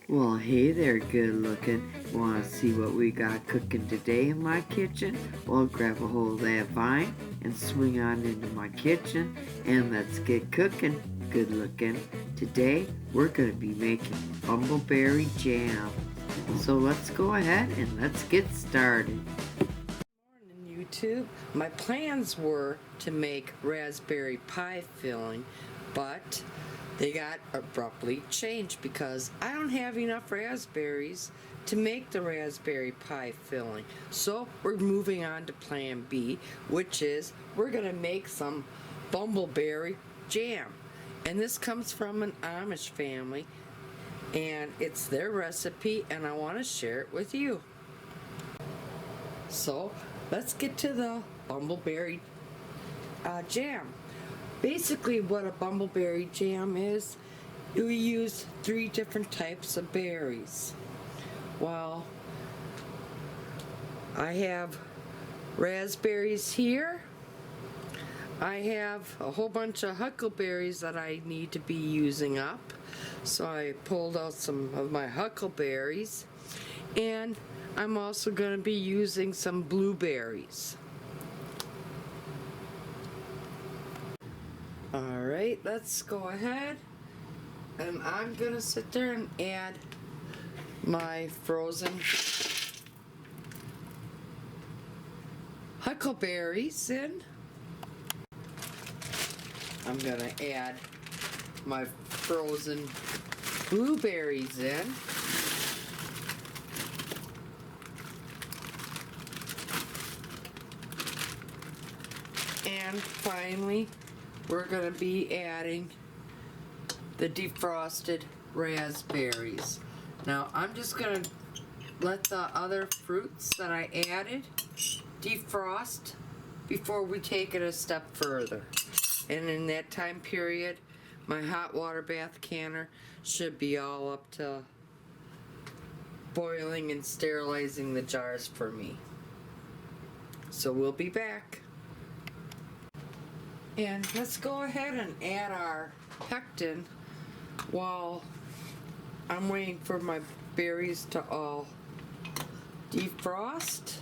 Well, hey there, good looking. Want to see what we got cooking today in my kitchen? Well, grab a hold of that vine and swing on into my kitchen and let's get cooking, good looking. Today, we're going to be making bumbleberry jam. So let's go ahead and let's get started. Morning, YouTube. My plans were to make raspberry pie filling, but they got abruptly changed because I don't have enough raspberries to make the raspberry pie filling. So we're moving on to plan B, which is we're going to make some bumbleberry jam. And this comes from an Amish family, and it's their recipe, and I want to share it with you. So let's get to the bumbleberry jam. Basically what a bumbleberry jam is, we use 3 different types of berries. Well, I have raspberries here. I have a whole bunch of huckleberries that I need to be using up. So I pulled out some of my huckleberries, and I'm also going to be using some blueberries. Alright, let's go ahead, and I'm gonna sit there and add my frozen huckleberries in. I'm gonna add my frozen blueberries in. And finally, we're going to be adding the defrosted raspberries. Now I'm just going to let the other fruits that I added defrost before we take it a step further. And in that time period, my hot water bath canner should be all up to boiling and sterilizing the jars for me. So we'll be back. And let's go ahead and add our pectin while I'm waiting for my berries to all defrost.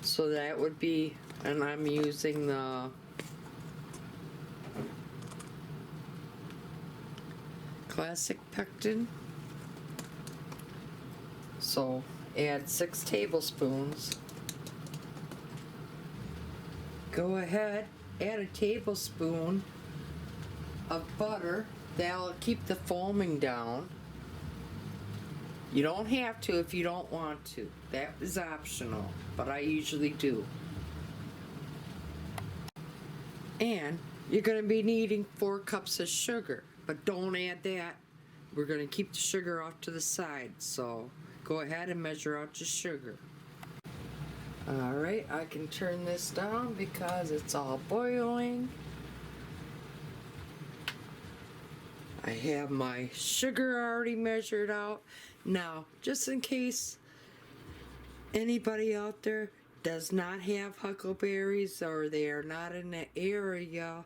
So that would be, and I'm using the classic pectin. So add 6 tablespoons. Go ahead, add a tablespoon of butter. That'll keep the foaming down. You don't have to if you don't want to. That is optional, but I usually do. And you're going to be needing 4 cups of sugar, but don't add that. We're going to keep the sugar off to the side, so go ahead and measure out your sugar. Alright, I can turn this down because it's all boiling. I have my sugar already measured out. Now, just in case anybody out there does not have huckleberries, or they are not in the area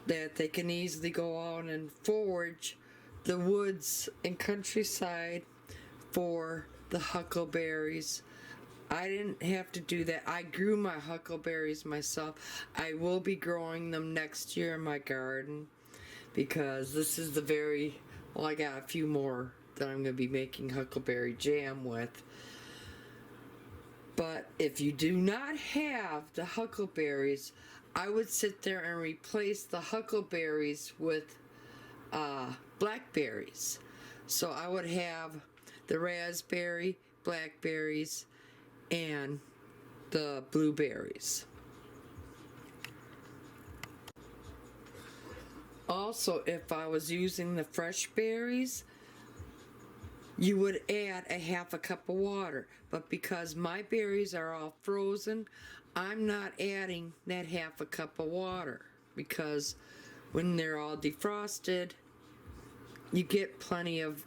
that they can easily go out and forage the woods and countryside for the huckleberries, I didn't have to do that. I grew my huckleberries myself. I will be growing them next year in my garden because this is the very, well, I got a few more that I'm going to be making huckleberry jam with. But if you do not have the huckleberries, I would sit there and replace the huckleberries with blackberries. So I would have the raspberry, blackberries, and the blueberries. Also, if I was using the fresh berries, you would add a half a cup of water. But because my berries are all frozen, I'm not adding that half a cup of water, because when they're all defrosted, you get plenty of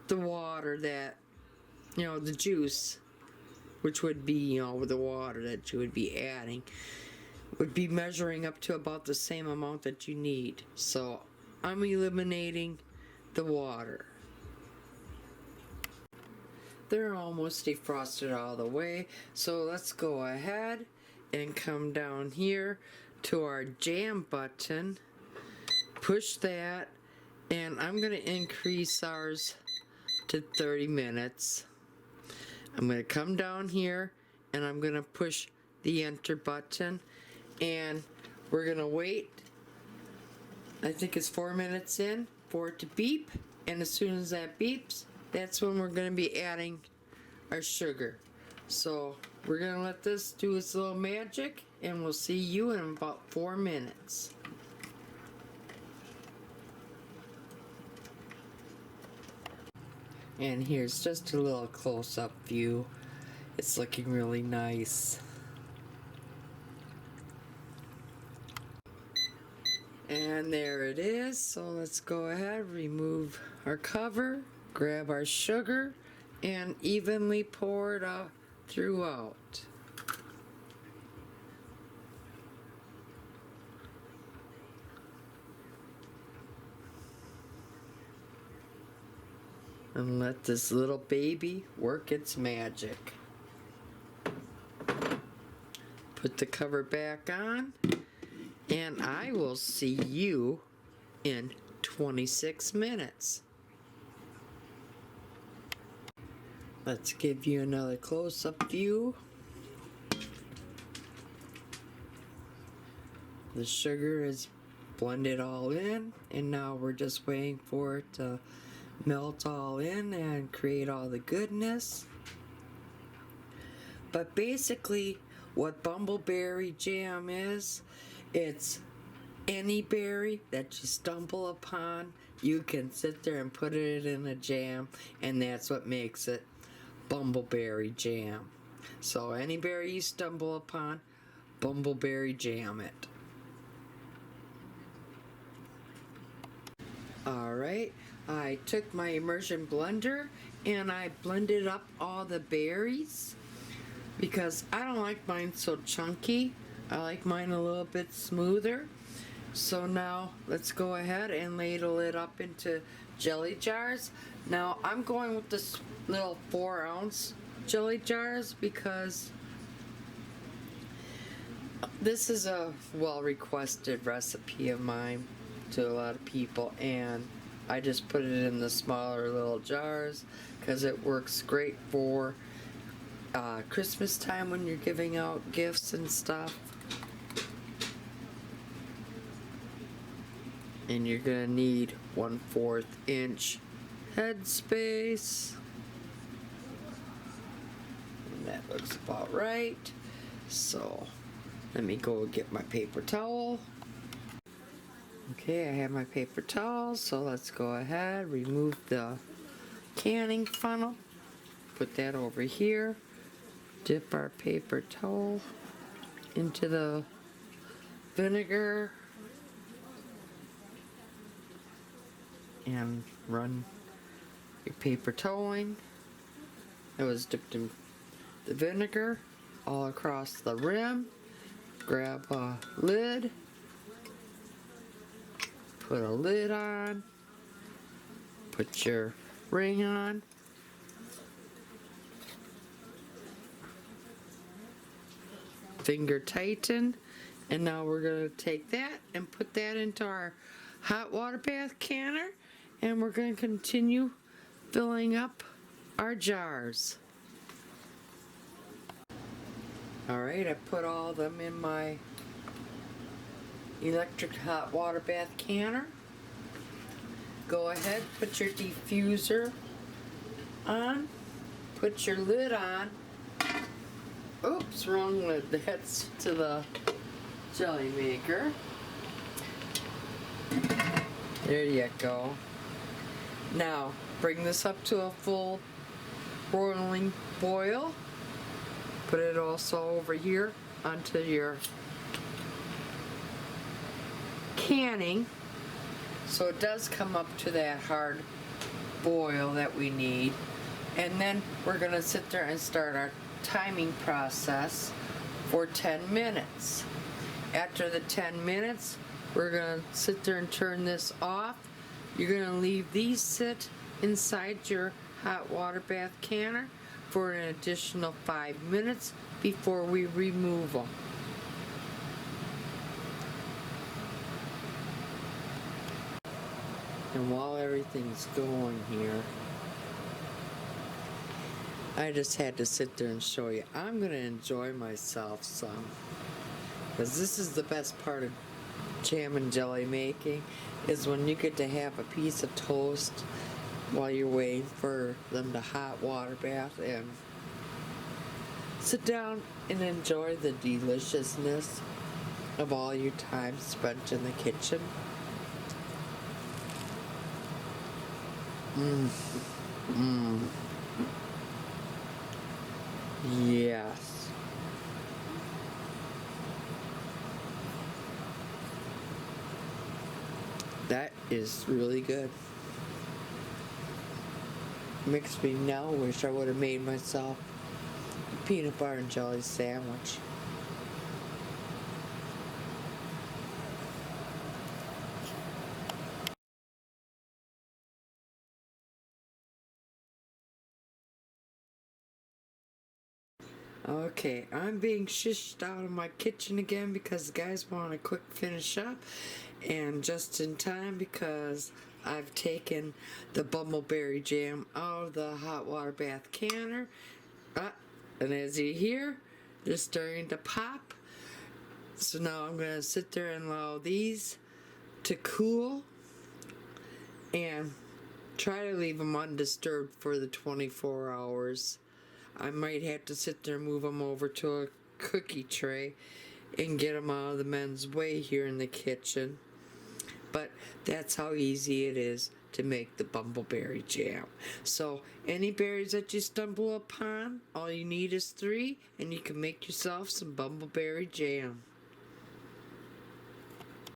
the water that, the juice, which would be, the water that you would be adding, would be measuring up to about the same amount that you need. So I'm eliminating the water. They're almost defrosted all the way, so let's go ahead and come down here to our jam button, push that, and I'm going to increase ours to 30 minutes. I'm going to come down here and I'm going to push the enter button, and we're going to wait, I think it's 4 minutes in, for it to beep, and as soon as that beeps, that's when we're going to be adding our sugar. So we're going to let this do its little magic, and we'll see you in about 4 minutes. And here's just a little close-up view. It's looking really nice. And there it is. So let's go ahead, remove our cover, grab our sugar, and evenly pour it throughout. And let this little baby work its magic. Put the cover back on, and I will see you in 26 minutes. Let's give you another close-up view. The sugar is blended all in, and now we're just waiting for it to melt all in and create all the goodness. But basically what Bumbleberry Jam is, it's any berry that you stumble upon, you can sit there and put it in a jam, and that's what makes it Bumbleberry Jam. So any berry you stumble upon, Bumbleberry Jam it. Alright, I took my immersion blender and I blended up all the berries because I don't like mine so chunky. I like mine a little bit smoother. So now let's go ahead and ladle it up into jelly jars. Now I'm going with this little 4-ounce jelly jars because this is a well-requested recipe of mine to a lot of people, and I just put it in the smaller little jars because it works great for Christmas time when you're giving out gifts and stuff. And you're gonna need 1/4 inch headspace. And that looks about right. So let me go get my paper towel. Okay, I have my paper towel, so let's go ahead, remove the canning funnel, put that over here, dip our paper towel into the vinegar, and run your paper toweling. It was dipped in the vinegar all across the rim. Grab a lid, put a lid on, put your ring on, finger tighten, and now we're going to take that and put that into our hot water bath canner, and we're going to continue filling up our jars. Alright, I put all of them in my electric hot water bath canner. Go ahead, put your diffuser on, put your lid on. Oops, wrong lid. That's to the jelly maker. There you go. Now, bring this up to a full boiling boil. Put it also over here onto your canning, so it does come up to that hard boil that we need. And then we're going to sit there and start our timing process for 10 minutes. After the 10 minutes, We're gonna sit there and turn this off. You're gonna leave these sit inside your hot water bath canner for an additional 5 minutes before we remove them. And while everything's going here, I just had to sit there and show you. I'm gonna enjoy myself some, because this is the best part of jam and jelly making, is when you get to have a piece of toast while you're waiting for them to hot water bath and sit down and enjoy the deliciousness of all your time spent in the kitchen. Yes. That is really good. Makes me now wish I would have made myself a peanut butter and jelly sandwich. Okay, I'm being shished out of my kitchen again because the guys want a quick finish up, and just in time because I've taken the Bumbubleberry Jam out of the hot water bath canner. And as you hear, they're starting to pop. So now I'm going to sit there and allow these to cool and try to leave them undisturbed for the 24 hours. I might have to sit there and move them over to a cookie tray and get them out of the men's way here in the kitchen. But that's how easy it is to make the Bumbleberry Jam. So any berries that you stumble upon, all you need is 3, and you can make yourself some Bumbleberry Jam.